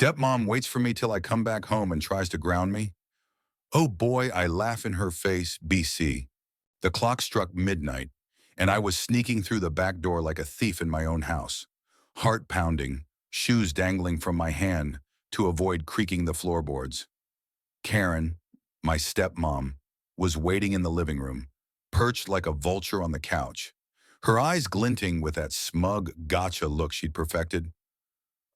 Stepmom waits for me till I come back home and tries to ground me. Oh boy, I laugh in her face, BC. The clock struck midnight, and I was sneaking through the back door like a thief in my own house, heart pounding, shoes dangling from my hand to avoid creaking the floorboards. Karen, my stepmom, was waiting in the living room, perched like a vulture on the couch, her eyes glinting with that smug gotcha look she'd perfected.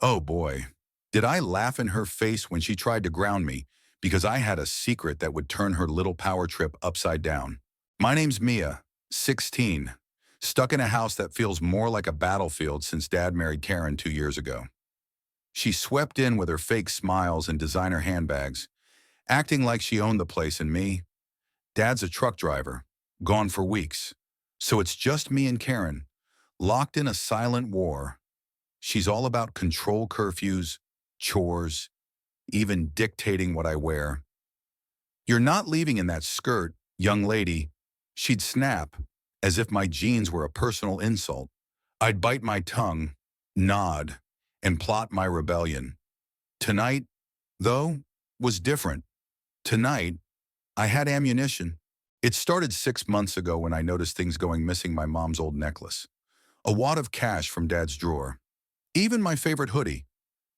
Oh boy, did I laugh in her face when she tried to ground me because I had a secret that would turn her little power trip upside down. My name's Mia, 16, stuck in a house that feels more like a battlefield since Dad married Karen 2 years ago. She swept in with her fake smiles and designer handbags, acting like she owned the place and me. Dad's a truck driver, gone for weeks. So it's just me and Karen, locked in a silent war. She's all about control curfews, chores, even dictating what I wear. "You're not leaving in that skirt, young lady." She'd snap, as if my jeans were a personal insult. I'd bite my tongue, nod, and plot my rebellion. Tonight, though, was different. Tonight, I had ammunition. It started 6 months ago when I noticed things going missing: my mom's old necklace, a wad of cash from Dad's drawer, even my favorite hoodie.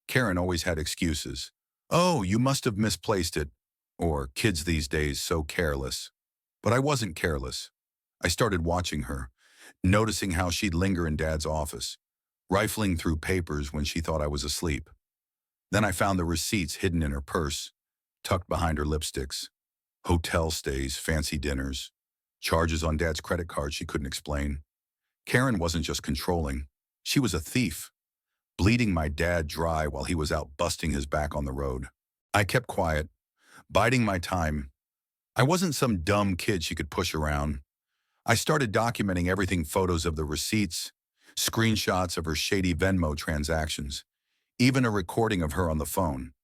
Karen always had excuses. "Oh, you must have misplaced it," or "kids these days so careless." But I wasn't careless. I started watching her, noticing how she'd linger in Dad's office, rifling through papers when she thought I was asleep. Then I found the receipts hidden in her purse, tucked behind her lipsticks. Hotel stays, fancy dinners, charges on Dad's credit card she couldn't explain. Karen wasn't just controlling. She was a thief, bleeding my dad dry while he was out busting his back on the road. I kept quiet, biding my time. I wasn't some dumb kid she could push around. I started documenting everything: photos of the receipts, screenshots of her shady Venmo transactions, even a recording of her on the phone,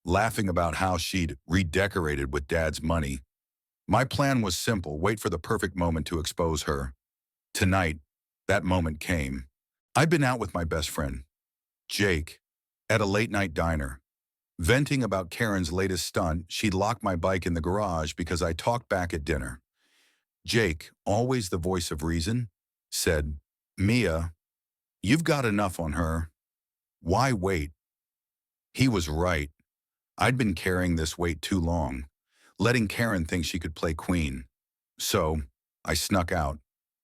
laughing about how she'd redecorated with Dad's money. My plan was simple: wait for the perfect moment to expose her. Tonight, that moment came. I'd been out with my best friend, Jake, at a late-night diner. Venting about Karen's latest stunt, she'd locked my bike in the garage because I talked back at dinner. Jake, always the voice of reason, said, "Mia, you've got enough on her. Why wait?" He was right. I'd been carrying this weight too long, letting Karen think she could play queen. So I snuck out,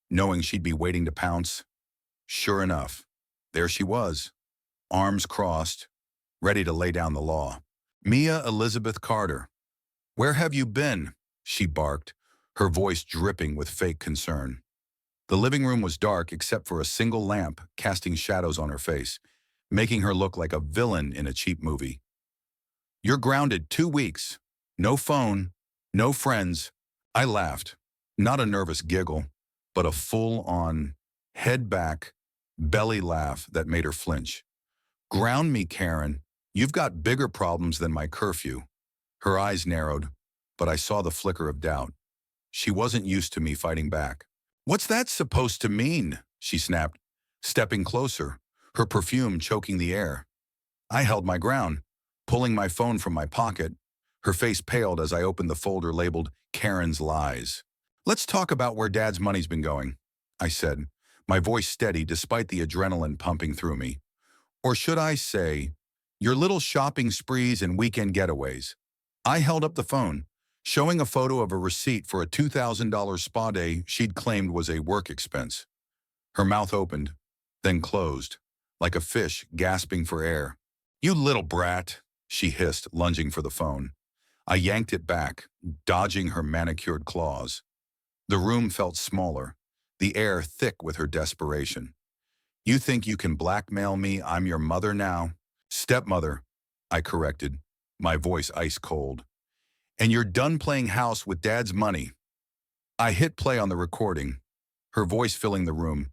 knowing she'd be waiting to pounce. Sure enough, there she was, arms crossed, ready to lay down the law. "Mia Elizabeth Carter, where have you been?" she barked, her voice dripping with fake concern. The living room was dark except for a single lamp casting shadows on her face, making her look like a villain in a cheap movie. "You're grounded 2 weeks. No phone, no friends." I laughed, not a nervous giggle, but a full-on, head back, belly laugh that made her flinch. "Ground me, Karen. You've got bigger problems than my curfew." Her eyes narrowed, but I saw the flicker of doubt. She wasn't used to me fighting back. "What's that supposed to mean?" she snapped, stepping closer, her perfume choking the air. I held my ground, pulling my phone from my pocket. Her face paled as I opened the folder labeled Karen's Lies. "Let's talk about where Dad's money's been going," I said, my voice steady despite the adrenaline pumping through me. "Or should I say, your little shopping sprees and weekend getaways." I held up the phone, showing a photo of a receipt for a $2,000 spa day she'd claimed was a work expense. Her mouth opened, then closed, like a fish gasping for air. "You little brat," she hissed, lunging for the phone. I yanked it back, dodging her manicured claws. The room felt smaller, the air thick with her desperation. "You think you can blackmail me? I'm your mother now." "Stepmother," I corrected, my voice ice cold. "And you're done playing house with Dad's money." I hit play on the recording, her voice filling the room.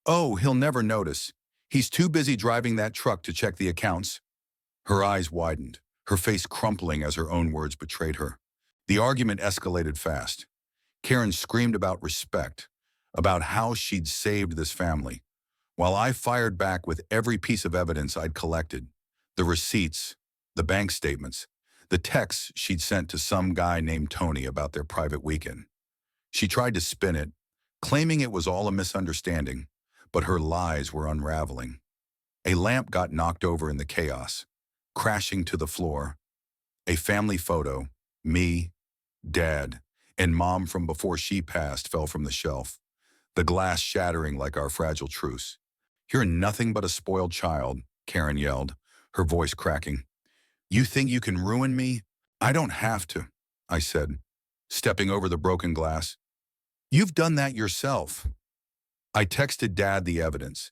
"Oh, he'll never notice. He's too busy driving that truck to check the accounts." Her eyes widened, her face crumpling as her own words betrayed her. The argument escalated fast. Karen screamed about respect, about how she'd saved this family, while I fired back with every piece of evidence I'd collected. The receipts, the bank statements, the texts she'd sent to some guy named Tony about their private weekend. She tried to spin it, claiming it was all a misunderstanding, but her lies were unraveling. A lamp got knocked over in the chaos, crashing to the floor. A family photo, me, Dad, and Mom from before she passed fell from the shelf, the glass shattering like our fragile truce. "You're nothing but a spoiled child," Karen yelled, her voice cracking. "You think you can ruin me? I don't have to," I said, stepping over the broken glass. "You've done that yourself." I texted Dad the evidence,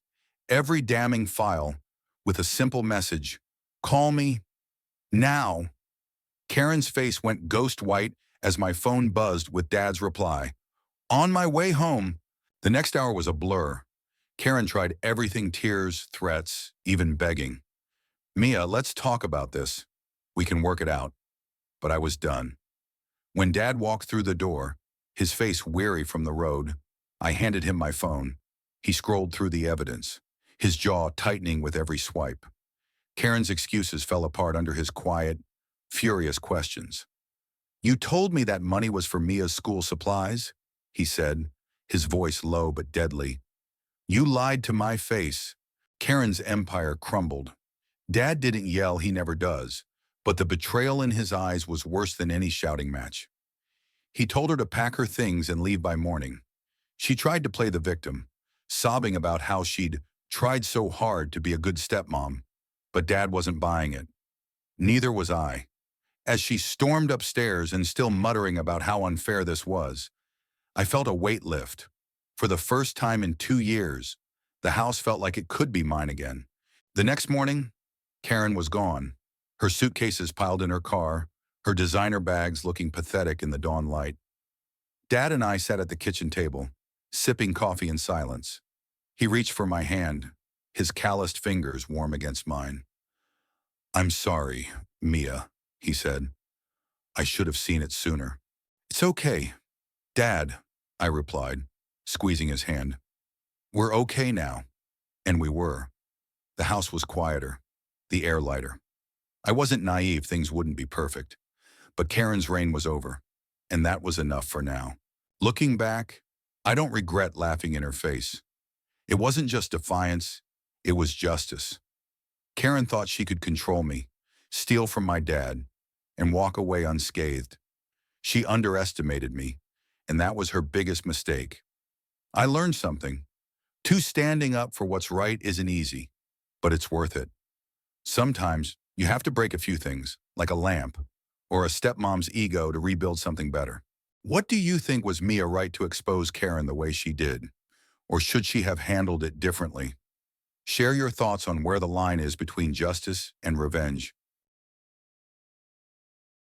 every damning file, with a simple message: "Call me now." Karen's face went ghost white as my phone buzzed with Dad's reply: "On my way home." The next hour was a blur. Karen tried everything: tears, threats, even begging. "Mia, let's talk about this. We can work it out." But I was done. When Dad walked through the door, his face weary from the road, I handed him my phone. He scrolled through the evidence, his jaw tightening with every swipe. Karen's excuses fell apart under his quiet, furious questions. "You told me that money was for Mia's school supplies," he said, his voice low but deadly. "You lied to my face." Karen's empire crumbled. Dad didn't yell, he never does, but the betrayal in his eyes was worse than any shouting match. He told her to pack her things and leave by morning. She tried to play the victim, sobbing about how she'd tried so hard to be a good stepmom, but Dad wasn't buying it. Neither was I. As she stormed upstairs and still muttering about how unfair this was, I felt a weight lift. For the first time in 2 years, the house felt like it could be mine again. The next morning, Karen was gone, her suitcases piled in her car, her designer bags looking pathetic in the dawn light. Dad and I sat at the kitchen table, sipping coffee in silence. He reached for my hand, his calloused fingers warm against mine. "I'm sorry, Mia," he said. "I should have seen it sooner." "It's okay, Dad," I replied, squeezing his hand. "We're okay now." And we were. The house was quieter, the air lighter. I wasn't naive things wouldn't be perfect, but Karen's reign was over, and that was enough for now. Looking back, I don't regret laughing in her face. It wasn't just defiance, it was justice. Karen thought she could control me, steal from my dad, and walk away unscathed. She underestimated me, and that was her biggest mistake. I learned something. Standing up for what's right isn't easy, but it's worth it. Sometimes you have to break a few things, like a lamp, or a stepmom's ego to rebuild something better. What do you think? Was Mia right to expose Karen the way she did? Or should she have handled it differently? Share your thoughts on where the line is between justice and revenge.